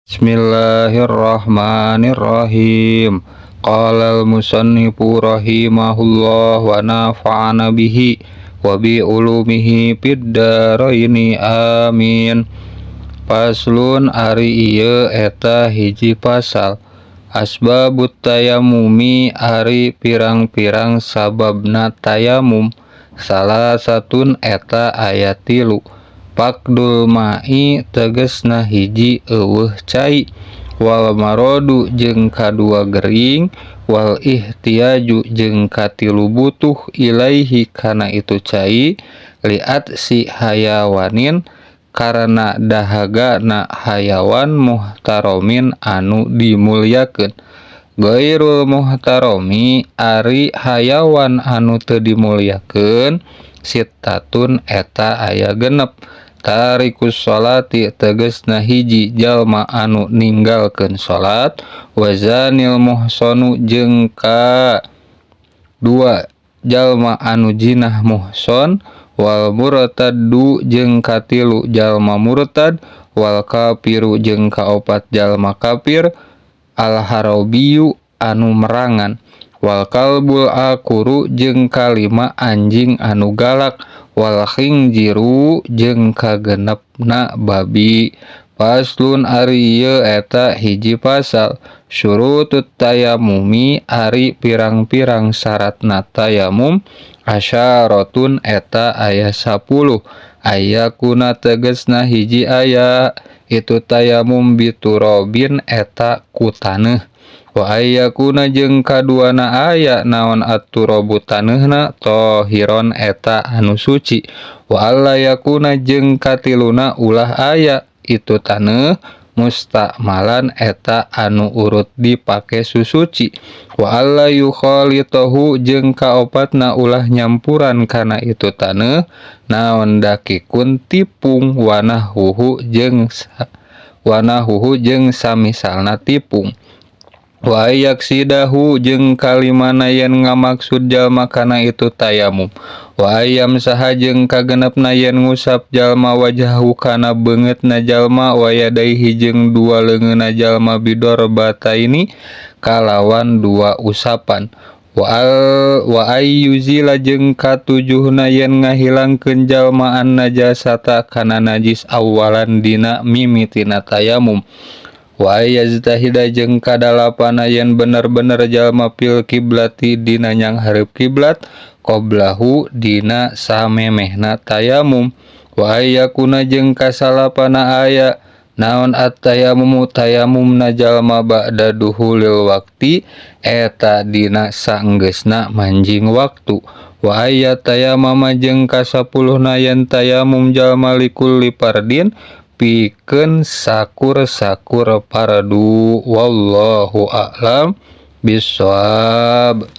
Bismillahirrahmanirrahim. Qala al-musannifu rahimahullah wa nafa'ana bihi wa bi ulumihi fid dharaini amin. Paslun ari ieu eta hiji pasal. Asbabut tayamumi ari pirang-pirang sababna tayamum. Salah satun eta aya 3. Pakdul ma'i tegesna hiji eueuh cai, wal marodu jeung kadua gering, wal ihtiyaju jeung katilu butuh ilaihi kana itu cai, liat si hayawanin karena dahagana hayawan muhtaromin anu dimulyakeun. Gairul muhtaromi ari hayawan anu teu dimulyakeun sittatun eta aya 6. Tarikus sholati tegesna hiji jalma anu ninggalkeun salat, wazanil muhsonu jeung ka 2 jalma anu jinah muhson, wal murtaddu jeung ka 3 jalma murtad, wal kafiru jeung ka 4 jalma kafir, al harabiyu anu merangan, wal kalbul aquru jeung ka 5 anjing anu galak, wal khinjiru jeung ka 6na babi. Paslun ari ieu eta hiji pasal. Syurutut tayamumi ari pirang-pirang syaratna tayamum. Asyaratun eta aya 10. Aya kuna tegesna hiji aya itu tayamum biturobin eta ku taneuh. Wa ayyakuna jeung kaduana aya naon at-turabu taneuna tahiron eta anu suci. Wa alla yakuna jeung katiluna ulah aya itu taneuh musta'malan eta anu urut dipake susuci. Wa alla yukhalitahu jeung kaopatna ulah nyampuran kana itu taneuh naon dakikun tipung wanahuhu jeung samisalna tipung. Wa yaksidahu jeung kalimana yen ngamaksud jalma kana itu tayamum. Wa ayam saha jeung kagenepna yen ngusap jalma wajhahu kana beungeutna jalma, wa yadaihi jeung 2 leungeunna jalma bidarbataini kalawan 2 usapan. Wa ayyuzila jeung katujuhna yen ngahilangkeun jalma an najasata kana najis awalan dina mimitina tayamum. Wa yaztahida jeung kadalapana yen bener-bener jalma fil kiblati dina nyanghareup kiblat, qoblahu dina samemehna tayamum. Wa yakuna jeung kasalapana aya naon at-tayamumu tayamumna jalma ba'da duhulil waqti eta dina saenggeusna manjing waktu. Wa tayamama jeung kasapuluhna yen tayamum jalma likulli fardin pikeun sakur-sakur fardu. Wallahu a'lam bishawab.